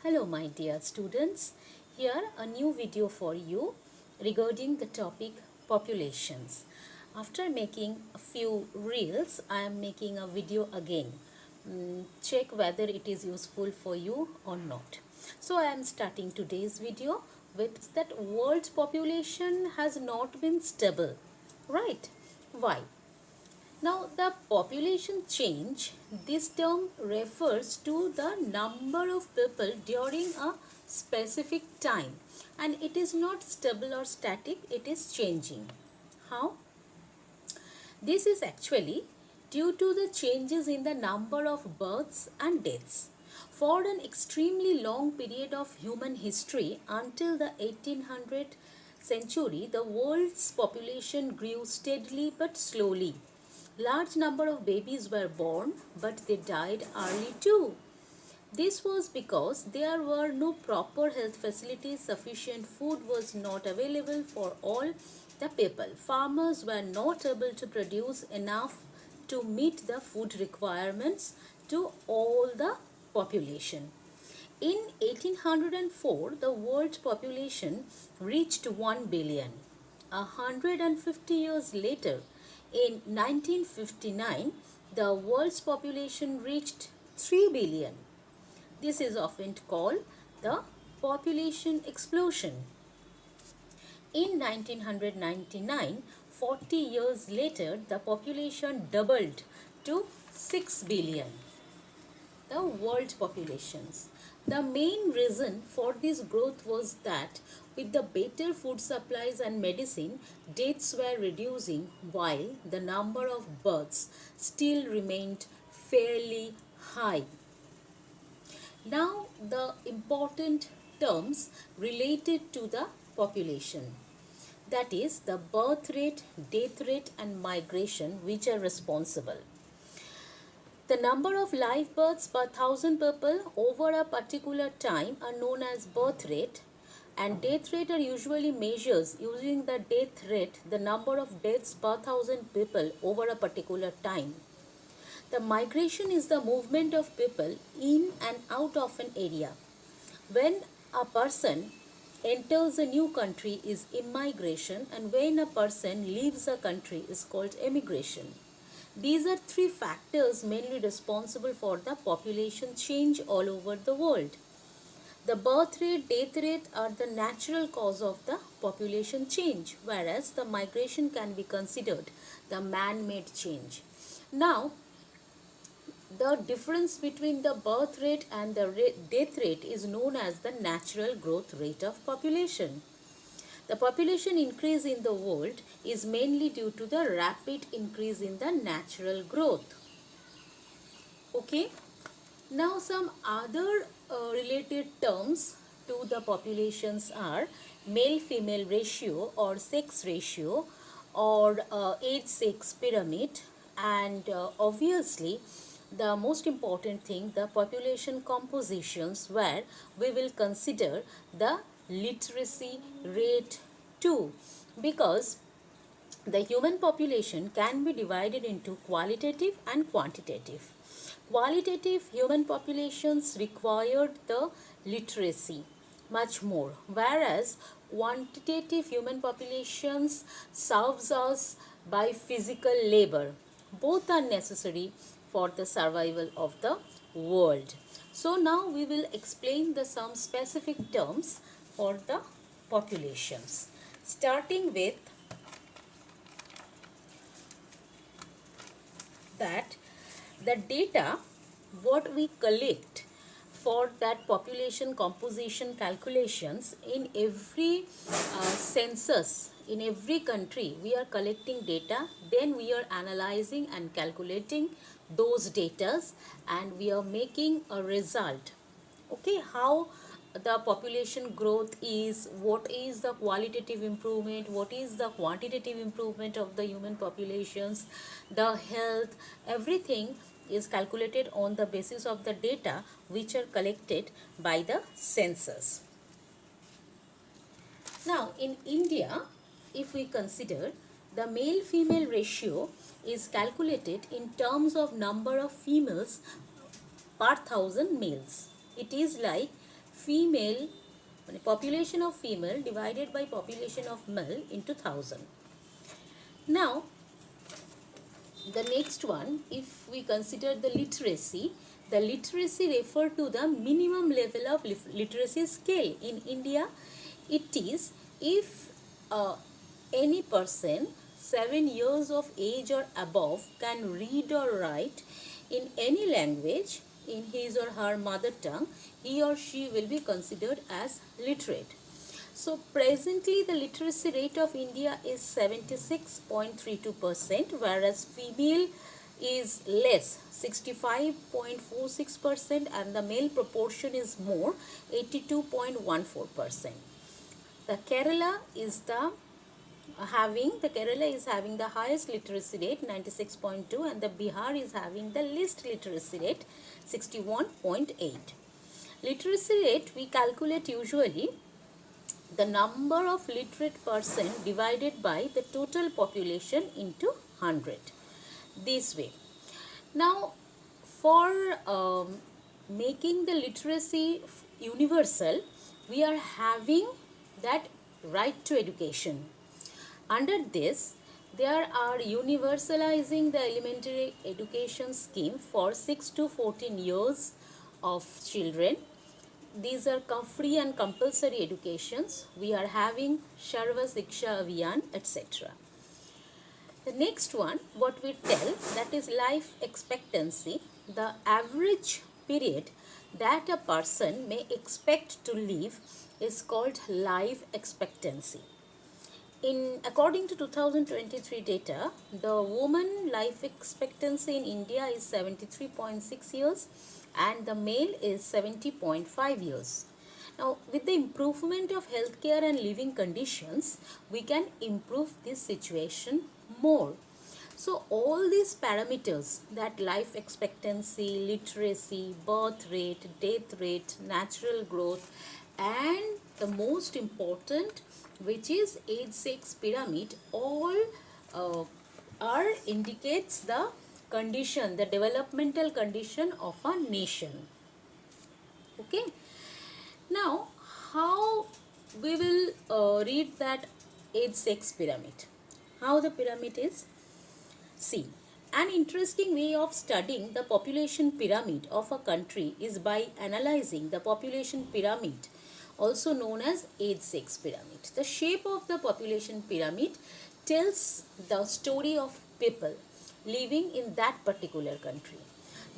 Hello my dear students, here a new video for you regarding the topic populations. After making a few reels, I am making a video again. Check whether it is useful for you or not. So I am starting today's video with that world population has not been stable, right? Why? Now, the population change, this term refers to the number of people during a specific time, and it is not stable or static, it is changing. How? This is actually due to the changes in the number of births and deaths. For an extremely long period of human history until the 1800 century, the world's population grew steadily but slowly. Large number of babies were born, but they died early too. This was because there were no proper health facilities, sufficient food was not available for all the people. Farmers were not able to produce enough to meet the food requirements to all the population. In 1804, the world population reached 1 billion. 150 years later, in 1959, the world's population reached 3 billion. This is often called the population explosion. In 1999, 40 years later, the population doubled to 6 billion. The world populations. The main reason for this growth was that with the better food supplies and medicine, deaths were reducing while the number of births still remained fairly high. Now, the important terms related to the population, that is the birth rate, death rate and migration, which are responsible. The number of live births per thousand people over a particular time are known as birth rate, and death rate are usually measures using the death rate, the number of deaths per thousand people over a particular time. The migration is the movement of people in and out of an area. When a person enters a new country is immigration, and when a person leaves a country is called emigration. These are three factors mainly responsible for the population change all over the world. The birth rate, death rate are the natural cause of the population change, whereas the migration can be considered the man-made change. Now, the difference between the birth rate and the death rate is known as the natural growth rate of population. The population increase in the world is mainly due to the rapid increase in the natural growth. Okay. Now some other related terms to the populations are male-female ratio or sex ratio or age-sex pyramid, and obviously the most important thing, the population compositions, where we will consider the literacy rate too, because the human population can be divided into qualitative and quantitative. Qualitative human populations required the literacy much more, whereas quantitative human populations serves us by physical labor. Both are necessary for the survival of the world. So now we will explain some specific terms for the populations, starting with that the data what we collect for that population composition calculations in every census in every country, we are collecting data, then we are analyzing and calculating those datas, and we are making a result. Okay, how the population growth is, what is the qualitative improvement, what is the quantitative improvement of the human populations, the health, everything is calculated on the basis of the data which are collected by the census. Now in India, if we consider, the male-female ratio is calculated in terms of number of females per thousand males. It is like female, population of female divided by population of male into 1000. Now, the next one, if we consider the literacy refer to the minimum level of literacy scale. In India, it is if any person 7 years of age or above can read or write in any language in his or her mother tongue, he or she will be considered as literate. So presently the literacy rate of India is 76.32%, whereas female is less, 65.46%, and the male proportion is more, 82.14%. The Kerala is having the highest literacy rate, 96.2, and the Bihar is having the least literacy rate, 61.8. Literacy rate we calculate usually the number of literate person divided by the total population into 100, this way. Now, for making the literacy universal, we are having that right to education. Under this, there are universalizing the elementary education scheme for 6 to 14 years of children. These are free and compulsory educations. We are having Sharva Siksha Abhiyan, etc. The next one, what we tell, that is life expectancy, the average period that a person may expect to live is called life expectancy. According to 2023 data, the woman life expectancy in India is 73.6 years and the male is 70.5 years. Now, with the improvement of healthcare and living conditions, we can improve this situation more. So, all these parameters, that life expectancy, literacy, birth rate, death rate, natural growth, and the most important, which is age-sex pyramid, all indicates the condition, the developmental condition of a nation. Okay. Now, how we will read that age-sex pyramid? How the pyramid is? See, an interesting way of studying the population pyramid of a country is by analyzing the population pyramid, also known as age-sex pyramid. The shape of the population pyramid tells the story of people living in that particular country.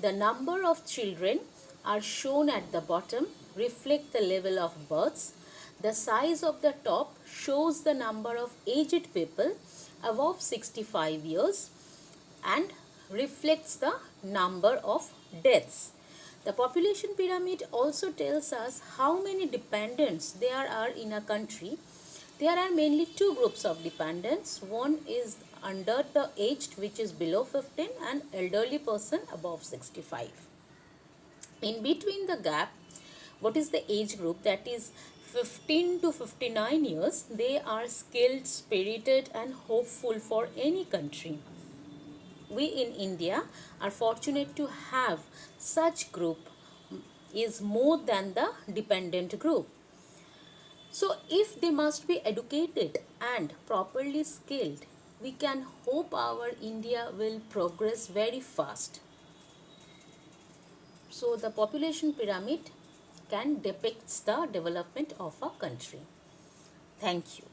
The number of children are shown at the bottom, reflect the level of births. The size of the top shows the number of aged people above 65 years and reflects the number of deaths. The population pyramid also tells us how many dependents there are in a country. There are mainly two groups of dependents. One is under the aged, which is below 15, and elderly person above 65. In between the gap, what is the age group? That is 15 to 59 years. They are skilled, spirited, and hopeful for any country. We in India are fortunate to have such group is more than the dependent group. So if they must be educated and properly skilled, we can hope our India will progress very fast. So the population pyramid can depict the development of a country. Thank you.